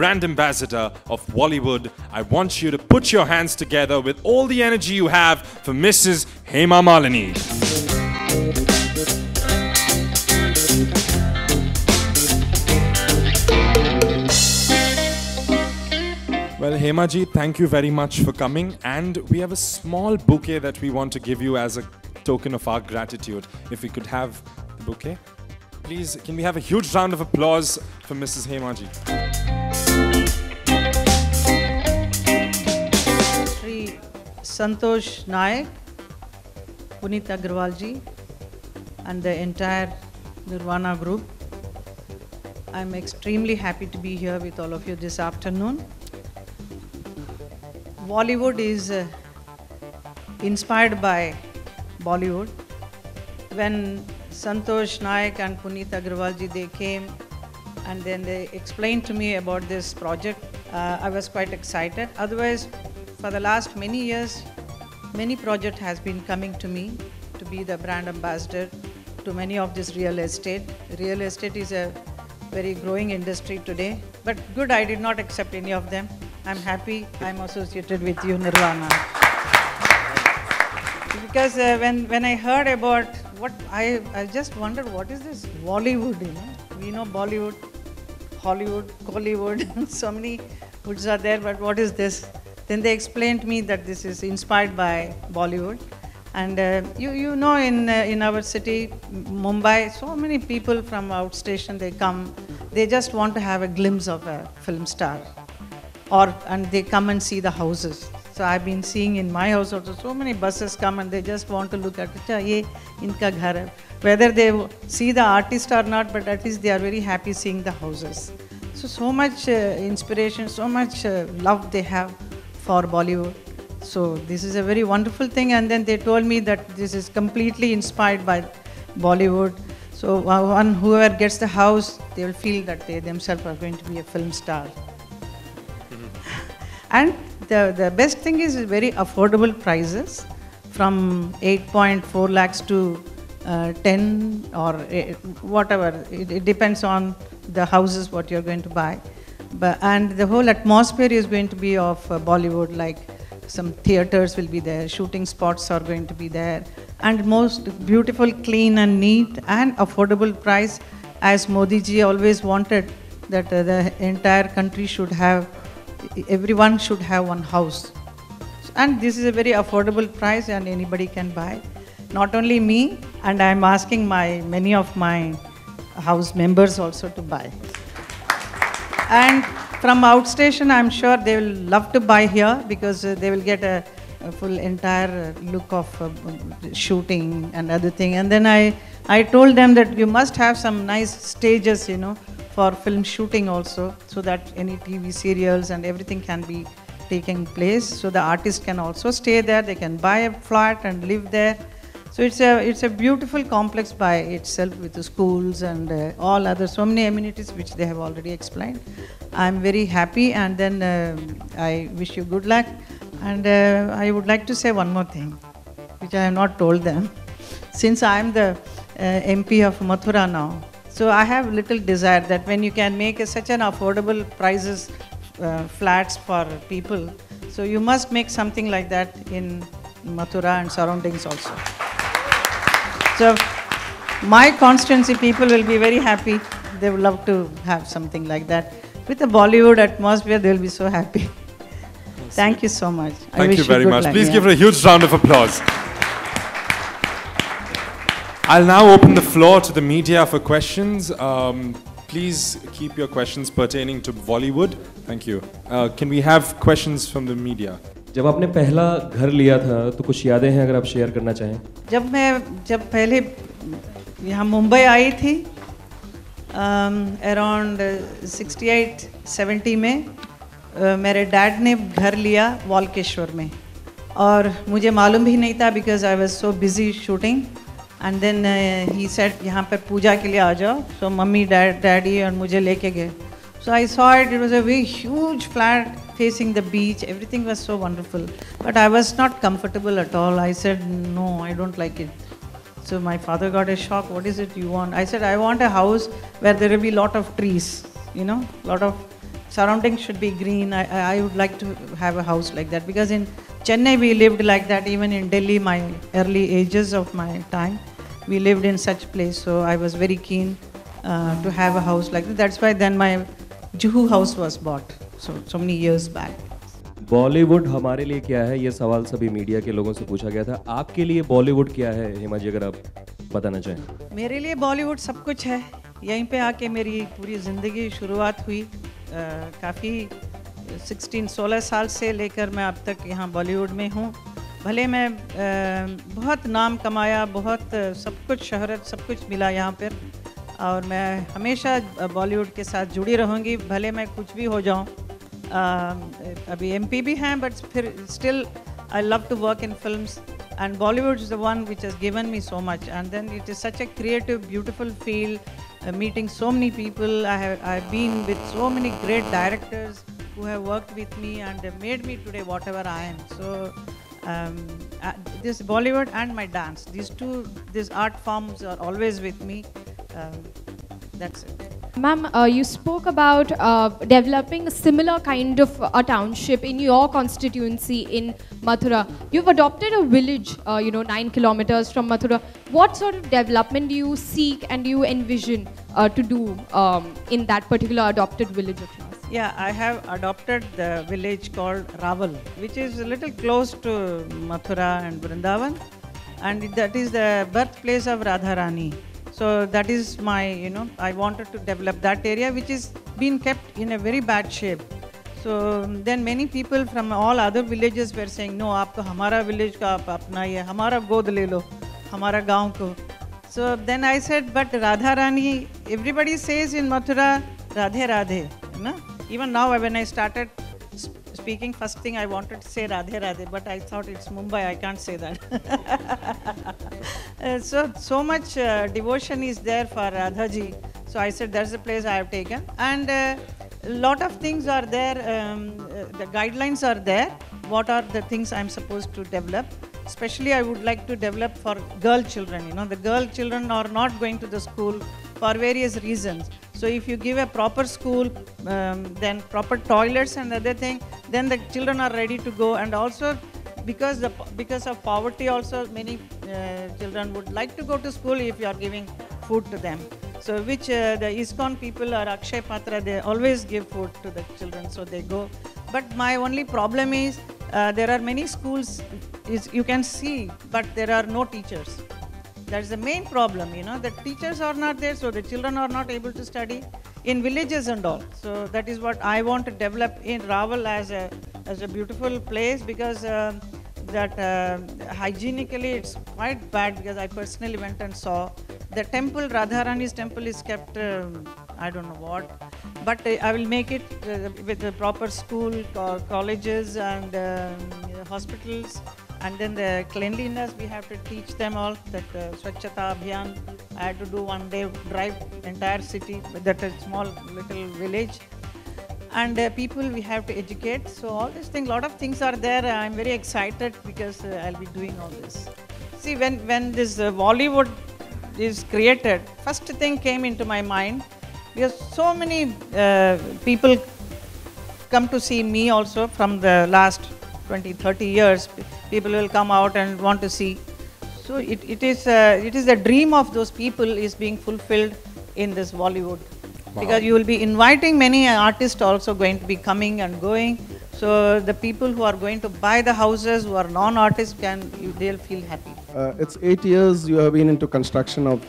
brand ambassador of Bollywood, I want you to put your hands together with all the energy you have for Mrs. Hema Malini. Well, Hema ji, thank you very much for coming, and we have a small bouquet that we want to give you as a token of our gratitude. If we could have the bouquet. Please, can we have a huge round of applause for Mrs. Hema ji? Shri Santosh Naik, Puneet Agarwal ji, and the entire Nirvana group. I'm extremely happy to be here with all of you this afternoon. Bollywood is inspired by Bollywood. When Santosh Naik and Puneet Agarwal ji, they came and then they explained to me about this project, I was quite excited. Otherwise, for the last many years, many project has been coming to me to be the brand ambassador to many of this real estate. Real estate is a very growing industry today, but good, I did not accept any of them. I'm happy I'm associated with you, Nirvana. Because when I heard about what, I just wondered, what is this Bollywood, you know? We know Bollywood, Hollywood, Collywood, so many woods are there, but what is this? Then they explained to me that this is inspired by Bollywood. And you know, in our city, Mumbai, so many people from outstation, they come, they just want to have a glimpse of a film star. And they come and see the houses. So I've been seeing in my house also, so many buses come and they just want to look at it. Ye inka ghar hai. Whether they see the artist or not, but at least they are very happy seeing the houses. So much inspiration, so much love they have for Bollywood. So this is a very wonderful thing. And then they told me that this is completely inspired by Bollywood. So whoever gets the house, they will feel that they themselves are going to be a film star. And the best thing is very affordable prices, from 8.4 lakhs to 10 or whatever. It depends on the houses what you're going to buy. And the whole atmosphere is going to be of Bollywood, like some theaters will be there, shooting spots are going to be there, and most beautiful, clean and neat and affordable price, as Modi ji always wanted that the entire country should have, everyone should have one house. And this is a very affordable price and anybody can buy. Not only me, and I'm asking many of my house members also to buy. And from outstation, I'm sure they will love to buy here because they will get a full entire look of shooting and other thing. And then I told them that you must have some nice stages, you know, for film shooting also, so that any TV serials and everything can be taking place. So the artist can also stay there, they can buy a flat and live there. So it's a beautiful complex by itself with the schools and all other, so many amenities which they have already explained. I'm very happy, and then I wish you good luck. And I would like to say one more thing, which I have not told them. Since I am the MP of Mathura now, so I have little desire that when you can make such an affordable prices flats for people, so you must make something like that in Mathura and surroundings also. So my constituency people will be very happy. They would love to have something like that. With the Bollywood atmosphere, they will be so happy. Thank you so much. Thank you very much. Please give her a huge round of applause. I'll now open the floor to the media for questions. Please keep your questions pertaining to Bollywood. Thank you. Can we have questions from the media? जब आपने पहला घर लिया था तो कुछ यादें हैं अगर आप शेयर करना चाहें? जब पहले यहाँ मुंबई आई थी अराउंड 68-70 में मेरे डैड ने घर लिया वालकेश्वर में, और मुझे मालूम भी नहीं था because I was so busy shooting. And then he said यहाँ पर पूजा के लिए आ जाओ. सो मम्मी डैडी और मुझे लेके गए. So I saw it. It was a very huge flat facing the beach. Everything was so wonderful. But I was not comfortable at all. I said, no, I don't like it. So my father got a shock. What is it you want? I said, I want a house where there will be a lot of trees, you know, lot of surroundings should be green. I would like to have a house like that, because in Chennai we lived like that. Even in Delhi, my early ages of my time, we lived in such place. So I was very keen to have a house like that. That's why then my Juhu house was bought so many years back. Bollywood हमारे लिए क्या है, ये सवाल सभी media के लोगों से पूछा गया था. आपके लिए बॉलीवुड क्या है हेमा जी, अगर आप बताना चाहें? मेरे लिए बॉलीवुड सब कुछ है. यहीं पे आके मेरी पूरी ज़िंदगी शुरुआत हुई. काफ़ी 16 साल से लेकर मैं अब तक यहाँ बॉलीवुड में हूँ. भले मैं बहुत नाम कमाया, बहुत सब कुछ शहरत सब कुछ मिला यहाँ पर, और मैं हमेशा बॉलीवुड के साथ जुड़ी रहूँगी, भले मैं कुछ भी हो जाऊँ. अभी MP भी हैं, बट फिर still I love to work in films, and Bollywood is the one which has given me so much. And then it is such a creative, beautiful field, meeting so many people. I've been with so many great directors who have worked with me and made me today whatever I am. So this Bollywood and my dance, these art forms are always with me. That's it. Ma'am, you spoke about developing a similar kind of a township in your constituency in Mathura. You've adopted a village, 9 kilometers from Mathura. What sort of development do you seek and do you envision to do in that particular adopted village of yours? Yeah, I have adopted the village called Raval, which is a little close to Mathura and Vrindavan, and that is the birthplace of Radharani. So that is my, I wanted to develop that area, which is being kept in a very bad shape. So then many people from all other villages were saying, no, आपको हमारा village का आप अपना ये हमारा गोद ले लो, हमारा गांव को. So then I said, but Radha Rani, everybody says in Mathura, Radhe Radhe, Even now when I started speaking, first thing I wanted to say Radhe Radhe, but I thought it's Mumbai, I can't say that. So much devotion is there for Radha ji. So I said that's the place I have taken. And a lot of things are there, the guidelines are there. What are the things I'm supposed to develop? Especially I would like to develop for girl children. The girl children are not going to the school for various reasons. So if you give a proper school, then proper toilets and other thing, then the children are ready to go. And also because of poverty also, many children would like to go to school if you are giving food to them. So which the ISKCON people or Akshay Patra, they always give food to the children, so they go. But my only problem is there are many schools you can see, but there are no teachers. That's the main problem, the teachers are not there, so the children are not able to study in villages and all. So that is what I want to develop in Raval as a beautiful place, because hygienically it's quite bad, because I personally went and saw the temple. Radharani's temple is kept, I don't know what, but I will make it with a proper school, colleges and hospitals. And then the cleanliness, we have to teach them all, that Swachhata Abhiyan. I had to do one day drive entire city, that a small little village. And people we have to educate. So all these things, lot of things are there. I'm very excited because I'll be doing all this. See, when this Bollywood is created, first thing came into my mind, because so many people come to see me also from the last 20-30 years. People will come out and want to see. So it is the dream of those people is being fulfilled in this Bollywood. Wow. Because you will be inviting many artists also going to be coming and going. So the people who are going to buy the houses, who are non-artists, they'll feel happy. It's 8 years you have been into construction of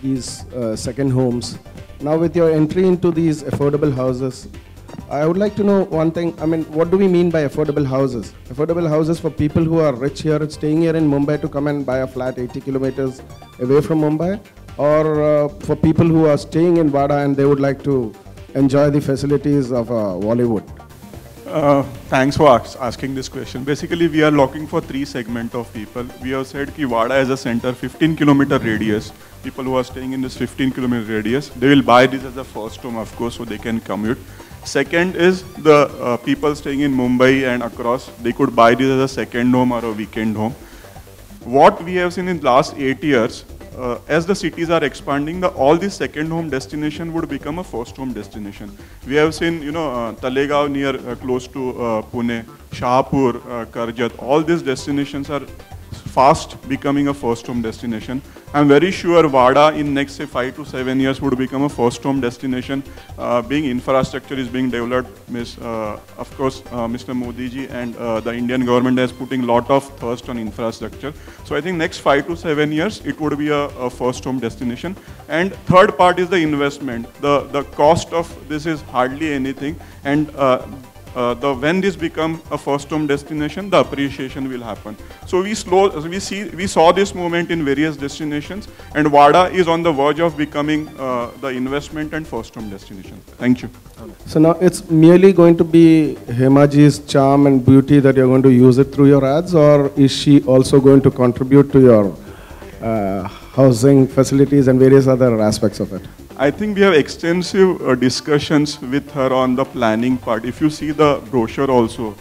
these second homes. Now with your entry into these affordable houses, I would like to know one thing. What do we mean by affordable houses? Affordable houses for people who are rich here, staying here in Mumbai to come and buy a flat 80 kilometers away from Mumbai? Or for people who are staying in Wada and they would like to enjoy the facilities of Bollywood? Thanks for asking this question. Basically, we are looking for 3 segments of people. We have said that Wada as a center, 15-kilometer radius. People who are staying in this 15-kilometer radius, they will buy this as a first home, of course, so they can commute. Second is the people staying in Mumbai and across, they could buy this as a second home or a weekend home. What we have seen in the last 8 years, as the cities are expanding, all these second home destination would become a first home destination. We have seen, Talegaon near close to Pune, Shahpur, Karjat. All these destinations are fast becoming a first home destination. I'm very sure Wada in next say 5 to 7 years would become a first home destination. Being infrastructure is being developed, of course, Mr. Modi ji and the Indian government is putting lot of thrust on infrastructure. So I think next 5 to 7 years it would be a first home destination. And third part is the investment. The cost of this is hardly anything, and when this become a first home destination, the appreciation will happen. So we saw this movement in various destinations, and Wada is on the verge of becoming the investment and first home destination. Thank you. So now it's merely going to be Hemaji's charm and beauty that you're going to use it through your ads, or is she also going to contribute to your housing facilities and various other aspects of it? I think we have extensive discussions with her on the planning part. If you see the brochure also,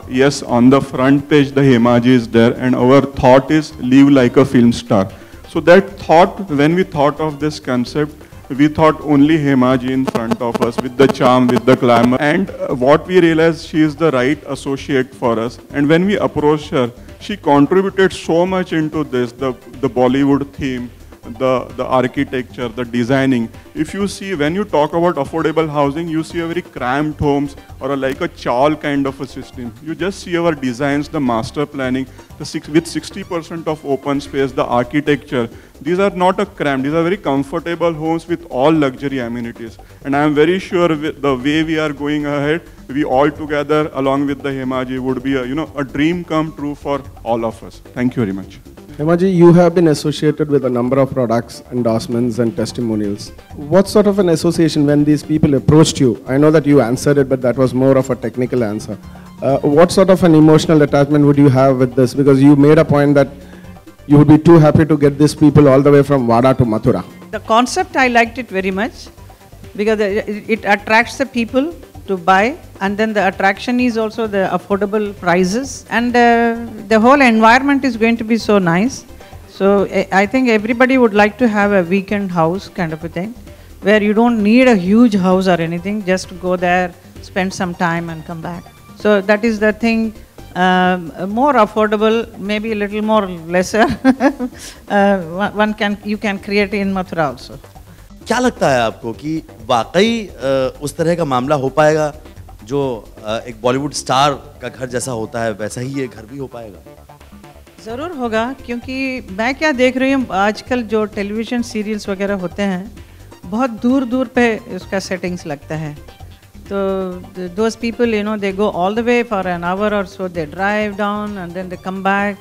yes, on the front page the Hemaji is there, and our thought is live like a film star. So that thought, when we thought of this concept, we thought only Hemaji in front of us with the charm, with the glamour. And what we realized, she is the right associate for us. And when we approached her, she contributed so much into this, the Bollywood theme, the architecture, the designing. If you see, when you talk about affordable housing, you see a very cramped homes or like a chawl kind of a system. You just see our designs, the master planning, with 60% of open space, the architecture. These are not a cramped, these are very comfortable homes with all luxury amenities. And I am very sure with the way we are going ahead, we all together along with the Hemaji would be a dream come true for all of us. Thank you very much. Hemaji, you have been associated with a number of products, endorsements and testimonials. What sort of an association when these people approached you? I know that you answered it, but that was more of a technical answer. What sort of an emotional attachment would you have with this? Because you made a point that you would be too happy to get these people all the way from Wada to Mathura. The concept, I liked it very much because it attracts the people to buy, and then the attraction is also the affordable prices, and the whole environment is going to be so nice. So I think everybody would like to have a weekend house kind of a thing, where you don't need a huge house or anything, just go there, spend some time and come back. So that is the thing, more affordable, maybe a little more lesser, you can create in Mathura also. क्या लगता है आपको कि वाकई उस तरह का मामला हो पाएगा जो एक बॉलीवुड स्टार का घर जैसा होता है, वैसा ही ये घर भी हो पाएगा? ज़रूर होगा, क्योंकि मैं क्या देख रही हूँ आजकल जो टेलीविज़न सीरियल्स वगैरह होते हैं, बहुत दूर दूर पे उसका सेटिंग्स लगता है. तो those people they go all the way for an hour or so, they drive down and then they come back.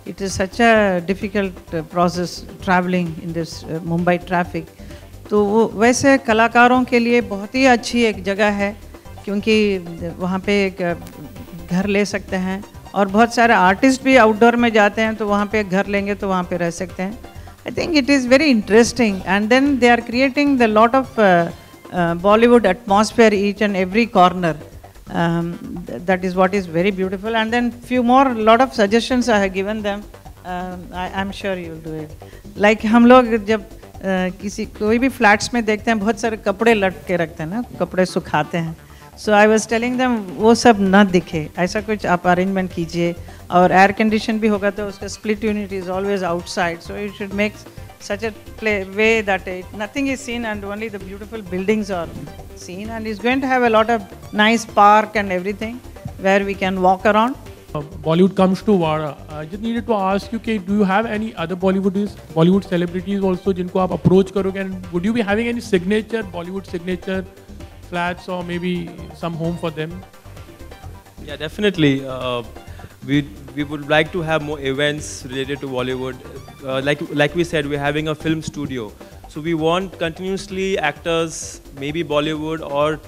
It is such a difficult process travelling in this Mumbai traffic. तो वो वैसे कलाकारों के लिए बहुत ही अच्छी एक जगह है, क्योंकि वहाँ पे एक घर ले सकते हैं, और बहुत सारे आर्टिस्ट भी आउटडोर में जाते हैं तो वहाँ पे एक घर लेंगे तो वहाँ पे रह सकते हैं. I think it is very interesting, and then they are creating the lot of Bollywood atmosphere each and every corner. that is what is very beautiful, and then few more lot of suggestions I have given them. I'm sure you will do it. Like हम लोग जब कोई भी flats में देखते हैं, बहुत सारे कपड़े लटके के रखते हैं ना, कपड़े सुखाते हैं. सो आई वाज टेलिंग देम वो सब ना दिखे, ऐसा कुछ आप अरेंजमेंट कीजिए. और एयर कंडीशन भी होगा तो उसका split unit is always outside, so you should make such a way that nothing is seen and only the beautiful buildings are seen, and it's going to have a lot of nice park and everything where we can walk around. Bollywood comes to Wada. I just needed to ask you, okay, do you have any other Bollywood celebrities also जिनको आप approach करोगे, and would you be having any signature Bollywood signature flats or maybe some home for them? Yeah, definitely. We would like to have more events related to Bollywood. Like we said, we're having a film studio. So we want continuously actors, maybe Bollywood or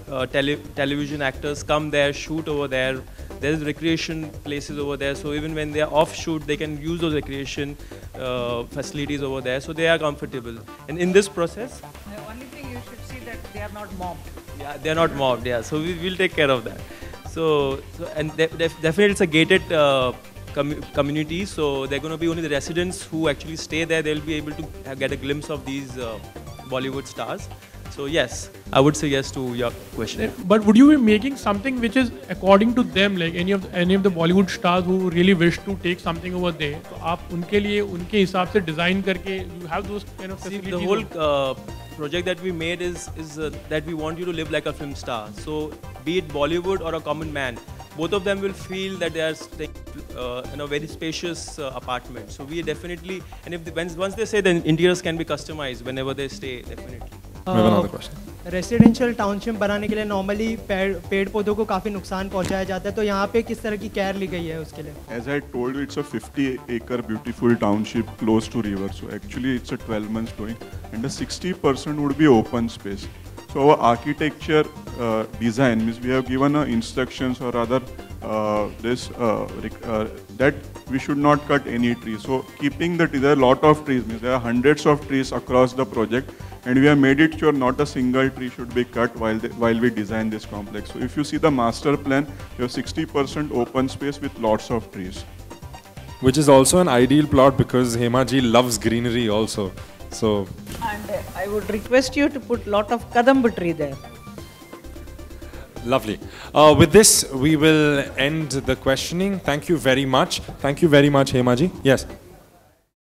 television actors, come there, shoot over there. There's recreation places over there. So even when they are off shoot, they can use those recreation facilities over there. So they are comfortable. And in this process, the only thing you should see that they are not mobbed. Yeah, they are not mobbed. Yeah, so we will take care of that. So and definitely it's a gated communities. So they're going to be only the residents who actually stay there. They'll be able to get a glimpse of these Bollywood stars. So yes, I would say yes to your question. But would you be making something which is according to them, like any of the Bollywood stars who really wish to take something over there? So आप उनके लिए उनके हिसाब से design करके you have those kind of facilities. See, the whole project that we made is that we want you to live like a film star. So be it Bollywood or a common man, both of them will feel that they are staying in a very spacious apartment. So we definitely, and if once they say, then interiors can be customized whenever they stay, definitely. We have another question. Residential township बनाने के लिए normally पेड़ पौधों को काफ़ी नुकसान पहुंचाया जाता है, तो यहाँ पे किस तरह की केयर ली गई है उसके लिए? As I told you, it's a 50-acre beautiful township close to river. So actually, it's a 12 months going, and the 60% would be open space. So our architecture design means we have given instructions or other that we should not cut any trees. So keeping the there are a lot of trees, means there are hundreds of trees across the project, and we have made it sure not a single tree should be cut while we design this complex. So if you see the master plan, you have 60% open space with lots of trees. Which is also an ideal plot because Hema ji loves greenery also. So. And I would request you to put lot of kadamba tree there. Lovely. With this, we will end the questioning. Thank you very much. Thank you very much, Hema ji. Yes.